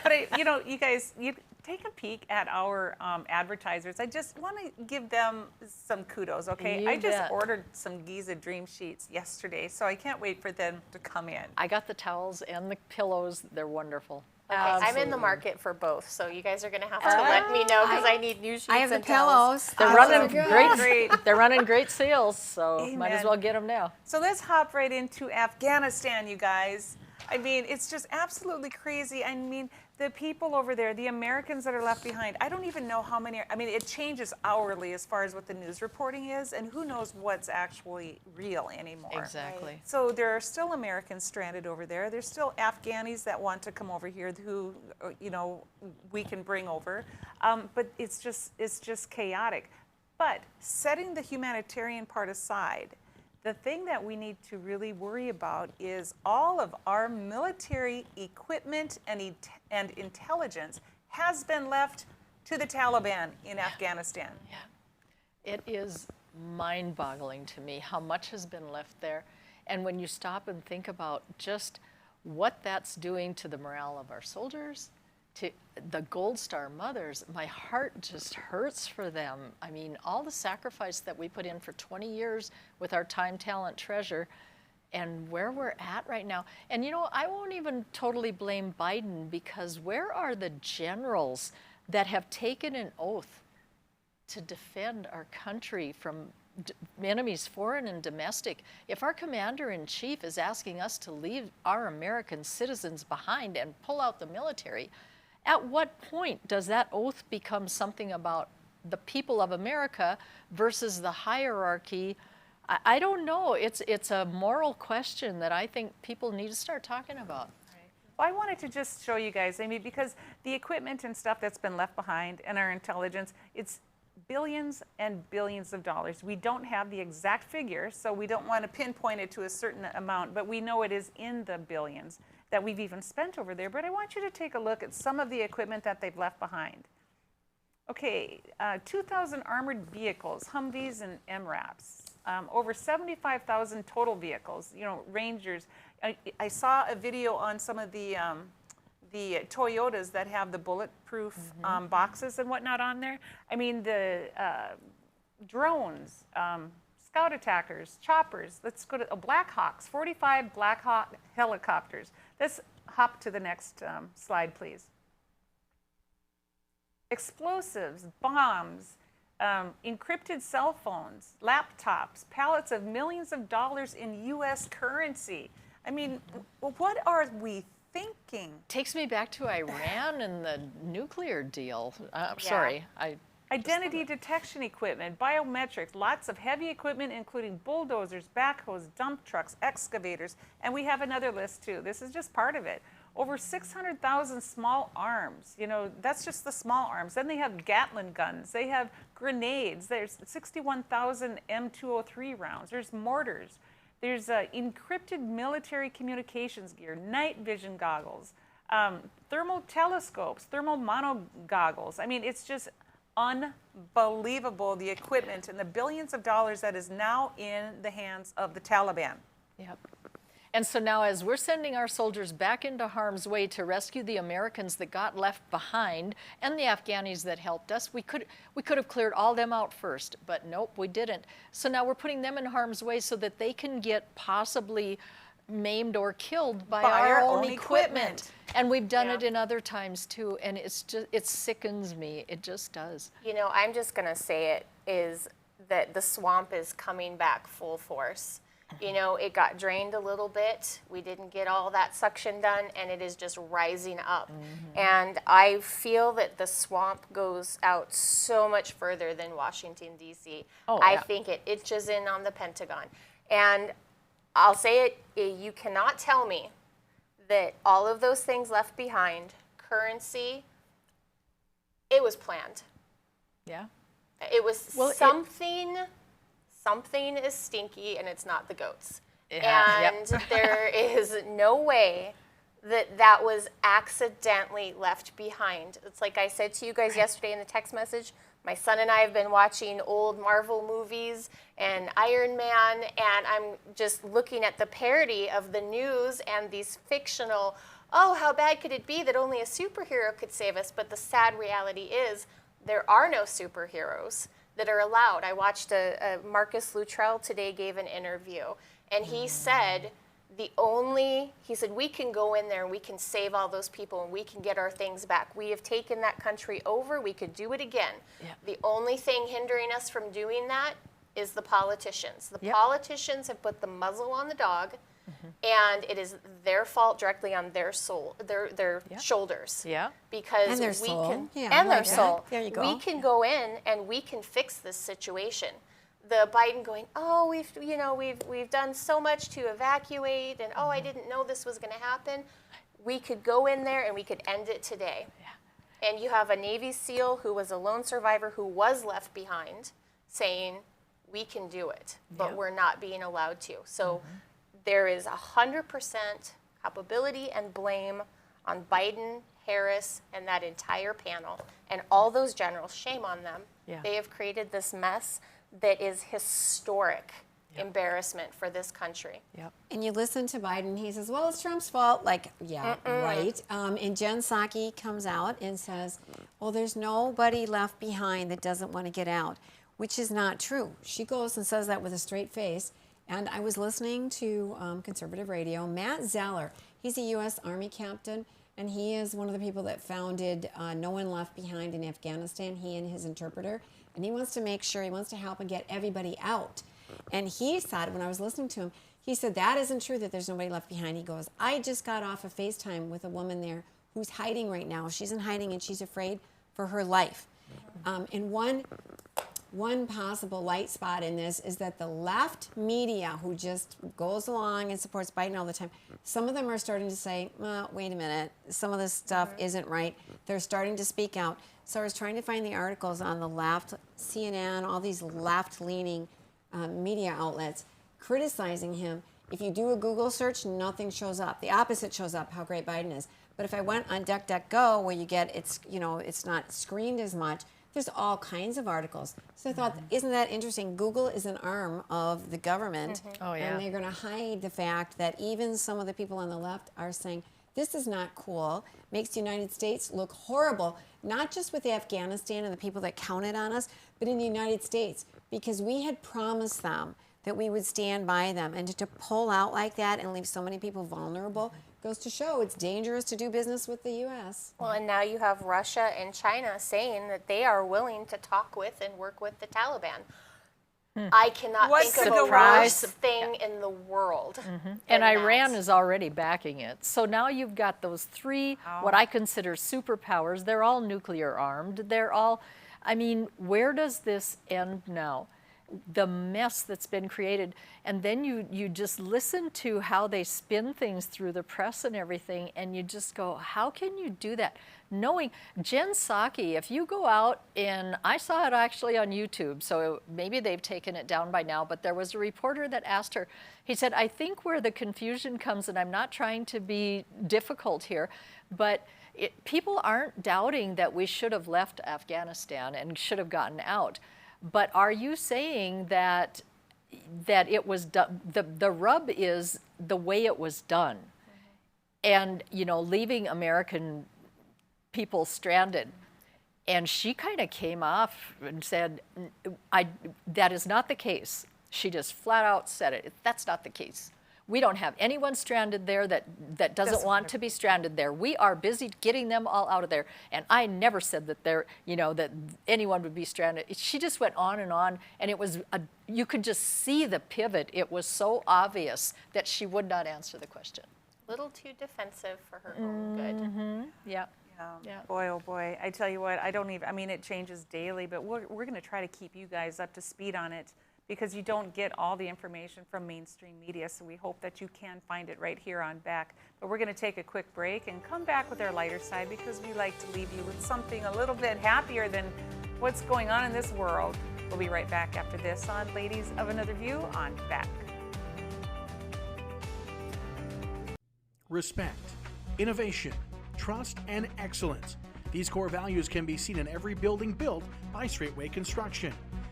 S1: But you guys, you take a peek at our advertisers. I just want to give them some kudos. Okay,
S2: You
S1: I just
S2: bet.
S1: ordered some Giza Dream Sheets yesterday, so I can't wait for them to come in.
S2: I got the towels and the pillows. They're wonderful.
S4: Okay, I'm in the
S2: Absolutely.
S4: market for both, so you guys are going to have to let me know because I need new sheets
S3: I have the
S4: and towels.
S3: pillows.
S2: They're
S3: Oh,
S2: running
S3: good.
S2: great. They're running great sales, so might as
S1: Amen.
S2: well get them now.
S1: So let's hop right into Afghanistan, you guys. I mean, it's just absolutely crazy. I mean, the people over there, the Americans that are left behind, I don't even know how many. I mean, it changes hourly as far as what the news reporting is, and who knows what's actually real anymore.
S2: Exactly.
S1: So there are still Americans stranded over there. There's still Afghanis that want to come over here who, we can bring over. But it's just chaotic. But setting the humanitarian part aside, the thing that we need to really worry about is all of our military equipment and intelligence has been left to the Taliban in Afghanistan.
S2: It is mind-boggling to me how much has been left there. And when you stop and think about just what that's doing to the morale of our soldiers, to the Gold Star mothers, my heart just hurts for them. I mean, all the sacrifice that we put in for 20 years with our time, talent, treasure, and where we're at right now. And I won't even totally blame Biden, because where are the generals that have taken an oath to defend our country from enemies, foreign and domestic? If our commander-in-chief is asking us to leave our American citizens behind and pull out the military, at what point does that oath become something about the people of America versus the hierarchy? I don't know. It's a moral question that I think people need to start talking about.
S1: Well, I wanted to just show you guys, because the equipment and stuff that's been left behind and our intelligence, it's billions and billions of dollars. We don't have the exact figure, so we don't want to pinpoint it to a certain amount, but we know it is in the billions that we've even spent over there. But I want you to take a look at some of the equipment that they've left behind. Okay, 2,000 armored vehicles, Humvees and MRAPs, over 75,000 total vehicles, you know, Rangers. I saw a video on some of the Toyotas that have the bulletproof boxes and whatnot on there. I mean, the drones, scout attackers, choppers. Let's go to Black Hawks, 45 Black Hawk helicopters. Let's hop to the next slide, please. Explosives, bombs, encrypted cell phones, laptops, pallets of millions of dollars in U.S. currency. I mean, what are we thinking?
S2: Takes me back to Iran and the nuclear deal.
S1: Sorry, identity detection equipment, biometrics, lots of heavy equipment, including bulldozers, backhoes, dump trucks, excavators, and we have another list too. This is just part of it. Over 600,000 small arms. You know, that's just the small arms. Then they have Gatling guns. They have grenades. There's 61,000 M203 rounds. There's mortars. There's encrypted military communications gear, night vision goggles, thermal telescopes, thermal mono goggles. I mean, it's just unbelievable, the equipment and the billions of dollars that is now in the hands of the Taliban.
S2: Yep. And so now as we're sending our soldiers back into harm's way to rescue the Americans that got left behind and the Afghanis that helped us, we could have cleared all them out first, but nope, we didn't. So now we're putting them in harm's way so that they can get possibly maimed or killed by our own equipment. And we've done it in other times too, and it's just, it sickens me. It just does.
S4: You know, I'm just gonna say it is that the swamp is coming back full force. You know, it got drained a little bit. We didn't get all that suction done, and it is just rising up. And I feel that the swamp goes out so much further than Washington, D.C. I think it itches in on the Pentagon. And I'll say it, you cannot tell me that all of those things left behind, currency, it was planned.
S2: Yeah.
S4: It was something is stinky, and it's not the goats. And there is no way that that was accidentally left behind. It's like I said to you guys yesterday in the text message, my son and I have been watching old Marvel movies and Iron Man, and I'm just looking at the parody of the news and these fictional, oh, how bad could it be that only a superhero could save us? But the sad reality is there are no superheroes that are allowed. I watched Marcus Luttrell today gave an interview, and he said, he said, we can go in there and we can save all those people and we can get our things back. We have taken that country over. We could do it again. The only thing hindering us from doing that is the politicians. The politicians have put the muzzle on the dog, and it is their fault directly on their their shoulders. Because
S3: and their
S4: we
S3: soul.
S4: can,
S3: Yeah,
S4: and their
S3: like that.
S4: soul.
S3: There you go.
S4: We can go in and we can fix this situation. The Biden going, oh, we've done so much to evacuate, and oh, I didn't know this was going to happen. We could go in there and we could end it today. And you have a Navy SEAL who was a lone survivor who was left behind saying, we can do it, but we're not being allowed to. So there is 100% culpability and blame on Biden, Harris, and that entire panel. And all those generals, shame on them. They have created this mess that is historic embarrassment for this country.
S3: And you listen to Biden, he says, well, it's Trump's fault. Like, right. And Jen Psaki comes out and says, well, there's nobody left behind that doesn't want to get out, which is not true. She goes and says that with a straight face. And I was listening to conservative radio. Matt Zeller, he's a U.S. Army captain, and he is one of the people that founded No One Left Behind in Afghanistan, he and his interpreter. And he wants to make sure, he wants to help and get everybody out. And he said, when I was listening to him, he said, that isn't true that there's nobody left behind. He goes, I just got off a FaceTime with a woman there who's hiding right now. She's in hiding and she's afraid for her life. And one one possible light spot in this is that the left media, who just goes along and supports Biden all the time, some of them are starting to say, wait a minute, some of this stuff isn't right. They're starting to speak out. So I was trying to find the articles on the left, CNN, all these left-leaning media outlets criticizing him. If you do a Google search, nothing shows up. The opposite shows up, how great Biden is. But if I went on DuckDuckGo, where you get it's not screened as much, there's all kinds of articles. So I thought, isn't that interesting? Google is an arm of the government,
S2: Oh, yeah.
S3: and they're going to hide the fact that even some of the people on the left are saying, this is not cool, makes the United States look horrible, not just with Afghanistan and the people that counted on us, but in the United States, because we had promised them that we would stand by them, and to pull out like that and leave so many people vulnerable goes to show it's dangerous to do business with the U.S.
S4: Well, and now you have Russia and China saying that they are willing to talk with and work with the Taliban. I cannot
S1: What's
S4: think of
S1: the
S4: a worse
S2: surprise?
S4: thing in the world.
S2: And
S4: than
S2: Iran
S4: that.
S2: is already backing it. So now you've got those three, what I consider superpowers. They're all nuclear armed. They're all, I mean, where does this end now? The mess that's been created. And then you just listen to how they spin things through the press and everything, and you just go, how can you do that? Knowing Jen Psaki, if you go out, and I saw it actually on YouTube, so maybe they've taken it down by now, but there was a reporter that asked her, he said, I think where the confusion comes, and I'm not trying to be difficult here, but people aren't doubting that we should have left Afghanistan and should have gotten out. But are you saying that it was done, the rub is the way it was done, and leaving American people stranded? And she kind of came off and said, that is not the case. She just flat out said it. That's not the case. We don't have anyone stranded there that doesn't want to be stranded there. We are busy getting them all out of there. And I never said that that anyone would be stranded. She just went on, and it was you could just see the pivot. It was so obvious that she would not answer the question.
S4: Little too defensive for her own good.
S2: Yeah.
S1: Yeah. Boy, oh boy. I tell you what, it changes daily, but we're going to try to keep you guys up to speed on it, because you don't get all the information from mainstream media, so we hope that you can find it right here on Beck. But we're going to take a quick break and come back with our lighter side, because we like to leave you with something a little bit happier than what's going on in this world. We'll be right back after this on Ladies of Another View on Beck.
S23: Respect, innovation, trust, and excellence. These core values can be seen in every building built by Straightway Construction.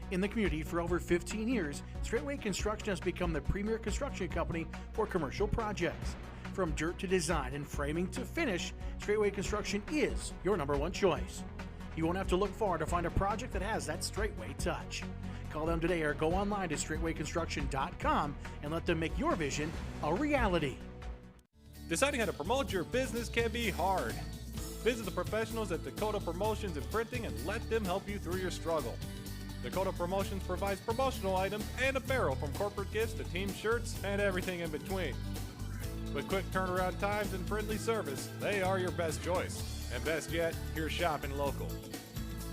S23: In the community for over 15 years, Straightway Construction has become the premier construction company for commercial projects. From dirt to design and framing to finish, Straightway Construction is your #1 choice. You won't have to look far to find a project that has that Straightway touch. Call them today or go online to straightwayconstruction.com and let them make your vision a reality.
S7: Deciding how to promote your business can be hard. Visit the professionals at Dakota Promotions and Printing and let them help you through your struggle. Dakota Promotions provides promotional items and apparel, from corporate gifts to team shirts and everything in between. With quick turnaround times and friendly service, they are your best choice. And best yet, you're shopping local.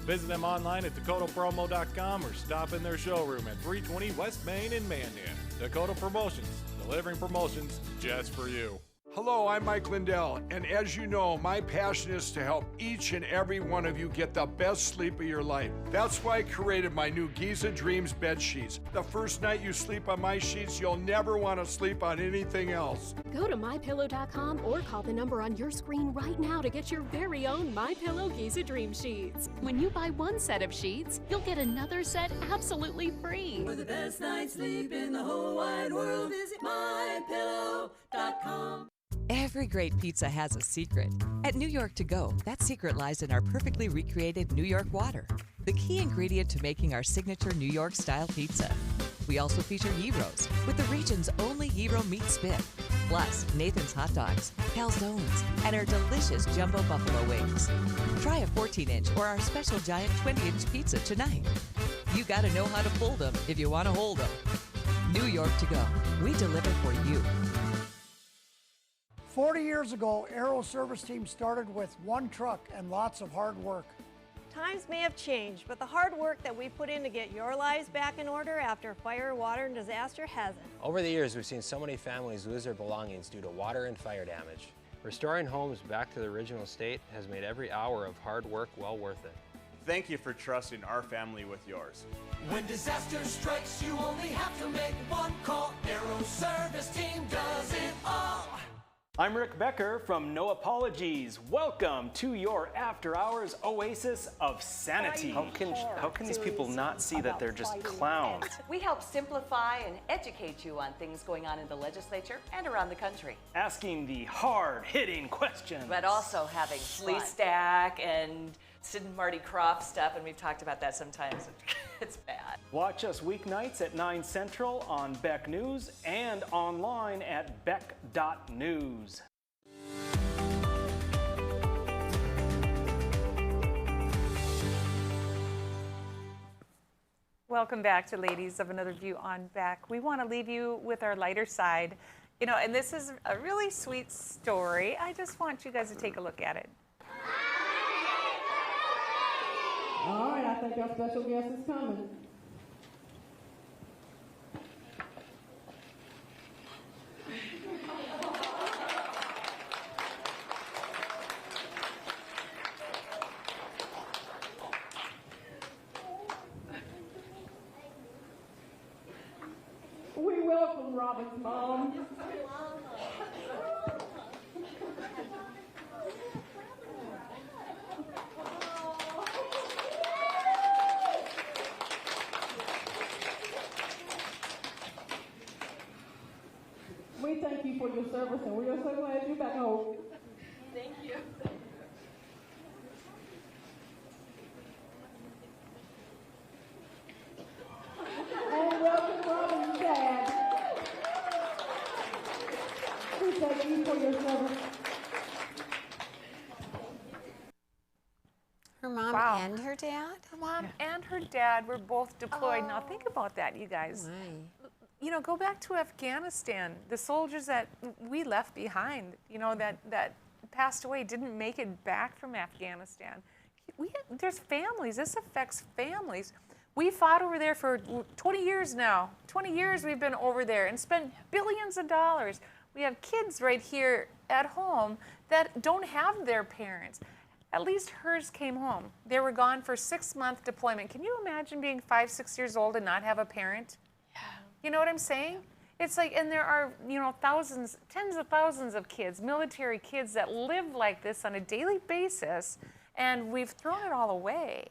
S7: Visit them online at dakotapromo.com or stop in their showroom at 320 West Main in Mandan. Dakota Promotions, delivering promotions just for you.
S19: Hello, I'm Mike Lindell, and as you know, my passion is to help each and every one of you get the best sleep of your life. That's why I created my new Giza Dreams bed sheets. The first night you sleep on my sheets, you'll never want to sleep on anything else.
S9: Go to MyPillow.com or call the number on your screen right now to get your very own MyPillow Giza Dream Sheets. When you buy one set of sheets, you'll get another set absolutely free.
S15: For the best night's sleep in the whole wide world, visit MyPillow.com.
S10: Every great pizza has a secret. At New York To Go, that secret lies in our perfectly recreated New York water, the key ingredient to making our signature New York-style pizza. We also feature gyros, with the region's only gyro meat spit, plus Nathan's hot dogs, calzones, and our delicious jumbo buffalo wings. Try a 14-inch or our special giant 20-inch pizza tonight. You gotta know how to fold them if you want to hold them. New York To Go, we deliver for you.
S11: 40 years ago, Aero Service Team started with one truck and lots of hard work. Times may have changed, but the hard work that we put in to get your lives back in order after a fire, water, and disaster hasn't.
S12: Over the years, we've seen so many families lose their belongings due to water and fire damage. Restoring homes back to the original state has made every hour of hard work well worth it.
S13: Thank you for trusting our family with yours.
S15: When disaster strikes, you only have to make one call. Aero Service Team does it all.
S14: I'm Rick Becker from No Apologies. Welcome to your after hours oasis of sanity.
S25: How can these people not see that they're just clowns?
S26: We help simplify and educate you on things going on in the legislature and around the country.
S14: Asking the hard-hitting questions.
S26: But also having Lee Stack and Sid and Marty Croft stuff, and we've talked about that sometimes. It's bad.
S14: Watch us weeknights at 9 Central on Beck News and online at beck.news.
S1: Welcome back to Ladies of Another View on Beck. We want to leave you with our lighter side. You know, and this is a really sweet story. I just want you guys to take a look at it.
S27: All right, I think our special guest is coming. We welcome Robin's mom. We thank you for your service, and we are so glad you're back home. Thank you. And welcome Robin's dad. We thank you for your service.
S3: Her mom
S1: Wow.
S3: and her dad?
S1: Her mom and her dad were both deployed. Now think about that, you guys. You know, go back to Afghanistan. The soldiers that we left behind, you know, that passed away, didn't make it back from Afghanistan. There's families. This affects families. We fought over there for 20 years now. 20 years we've been over there and spent billions of dollars. We have kids right here at home that don't have their parents. At least hers came home. They were gone for 6-month deployment. Can you imagine being 5, 6 years old and not have a parent? You know what I'm saying? It's like, and there are, you know, thousands, tens of thousands of kids, military kids that live like this on a daily basis, and we've thrown it all away.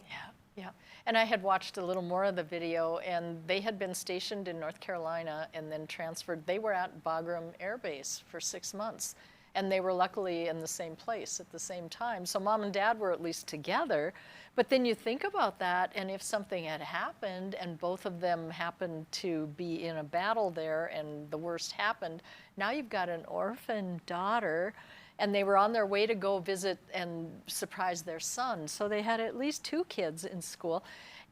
S2: Yeah. And I had watched a little more of the video, and they had been stationed in North Carolina and then transferred. They were at Bagram Air Base for 6 months, and they were luckily in the same place at the same time. So mom and dad were at least together. But then you think about that, and if something had happened and both of them happened to be in a battle there and the worst happened, now you've got an orphan daughter, and they were on their way to go visit and surprise their son. So they had at least 2 kids in school.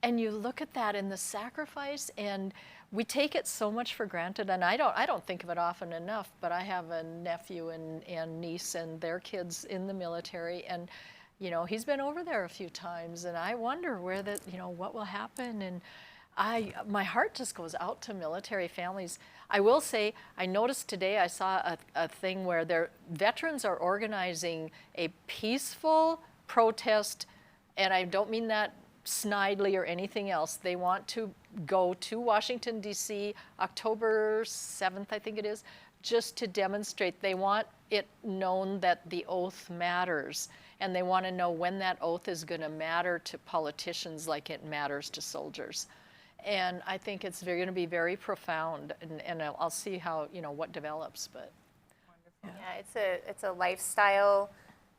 S2: And you look at that and the sacrifice, and we take it so much for granted. And I don't think of it often enough, but I have a nephew and niece and their kids in the military, and you know, he's been over there a few times, and I wonder where that, you know, what will happen. And my heart just goes out to military families. I will say, I noticed today, I saw a thing where their veterans are organizing a peaceful protest, and I don't mean that snidely or anything else. They want to go to Washington, D.C., October 7th, I think it is, just to demonstrate. They want it known that the oath matters, and they want to know when that oath is going to matter to politicians like it matters to soldiers. And I think it's going to be very profound, and I'll see how, you know, what develops. But
S4: yeah, it's a lifestyle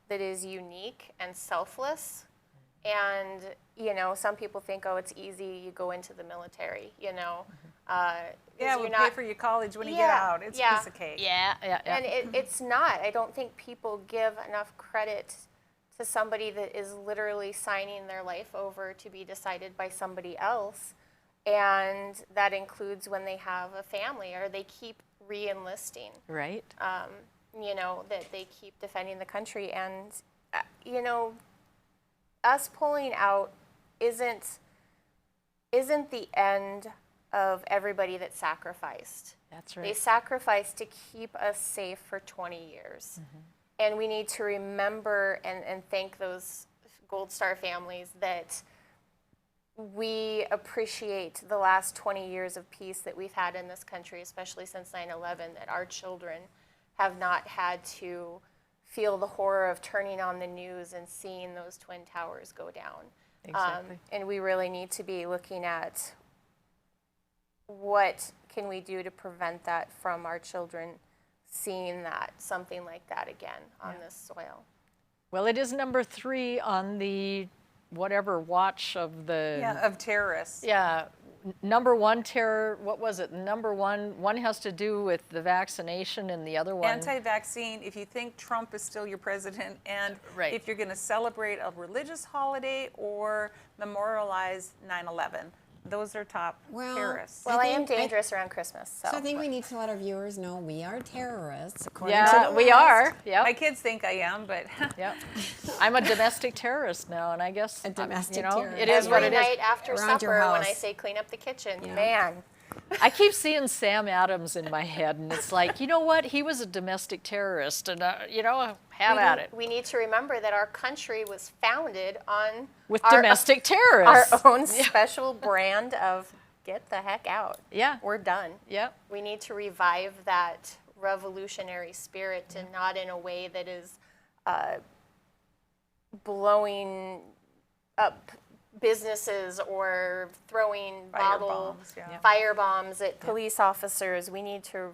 S4: that is unique and selfless. And you know, some people think, oh, it's easy, you go into the military, you know.
S1: Yeah, we'll pay for your college when you get out. It's a piece of cake.
S2: Yeah.
S4: And it's not. I don't think people give enough credit to somebody that is literally signing their life over to be decided by somebody else. And that includes when they have a family or they keep re-enlisting.
S2: Right.
S4: You know, that they keep defending the country. And, you know, us pulling out isn't the end of everybody that sacrificed.
S2: That's right.
S4: They sacrificed to keep us safe for 20 years. And we need to remember and thank those Gold Star families that we appreciate the last 20 years of peace that we've had in this country, especially since 9/11, that our children have not had to feel the horror of turning on the news and seeing those Twin Towers go down.
S2: Exactly.
S4: And we really need to be looking at what can we do to prevent that from our children seeing something like that again on this soil.
S2: Well, it is number 3 on the whatever watch of the...
S1: of terrorists.
S2: Yeah. Number 1 terror, what was it? Number one has to do with the vaccination and the other one...
S1: Anti-vaccine, if you think Trump is still your president, and if you're going to celebrate a religious holiday or memorialize 9/11. Those are top terrorists.
S4: Well, I am dangerous around Christmas.
S3: So I think we need to let our viewers know we are terrorists. According
S2: Yeah,
S3: to the
S2: we
S3: list.
S2: are. Yep.
S1: My kids think I am, but
S2: Yep. I'm a domestic terrorist now, and I guess
S3: A domestic
S2: terrorist. It
S4: Every
S2: is what it is.
S4: night after
S3: Around your
S4: supper, when I
S3: house.
S4: say clean up the kitchen,
S3: Yeah.
S4: man.
S2: I keep seeing Sam Adams in my head, and it's like, you know what? He was a domestic terrorist, and have at it.
S4: We need to remember that our country was founded on
S2: With domestic terrorists.
S4: Our own special brand of get the heck out.
S2: Yeah.
S4: We're done.
S2: Yep.
S4: We need to revive that revolutionary spirit and not in a way that is blowing up businesses or throwing fire bombs at police officers. We need to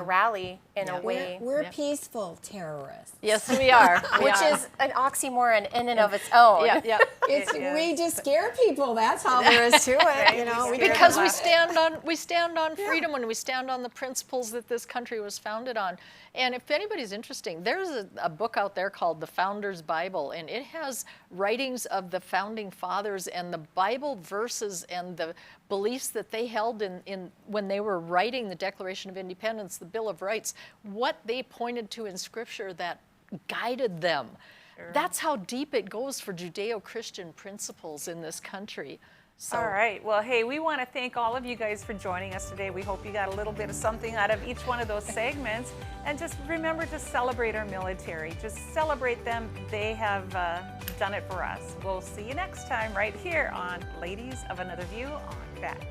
S4: rally in a way.
S3: We're peaceful terrorists.
S2: Yes, we are.
S4: Which is an oxymoron in and of its own.
S2: Yeah.
S3: We just scare people. That's all there is to it. You know,
S2: Because we stand on freedom and we stand on the principles that this country was founded on. And if anybody's interested, there's a book out there called The Founder's Bible, and it has writings of the founding fathers and the Bible verses and the beliefs that they held in when they were writing the Declaration of Independence, the Bill of Rights, what they pointed to in Scripture that guided them. That's how deep it goes for Judeo-Christian principles in this country. So.
S1: All right. Well, hey, we want to thank all of you guys for joining us today. We hope you got a little bit of something out of each one of those segments. And just remember to celebrate our military. Just celebrate them. They have done it for us. We'll see you next time right here on Ladies of Another View on Back.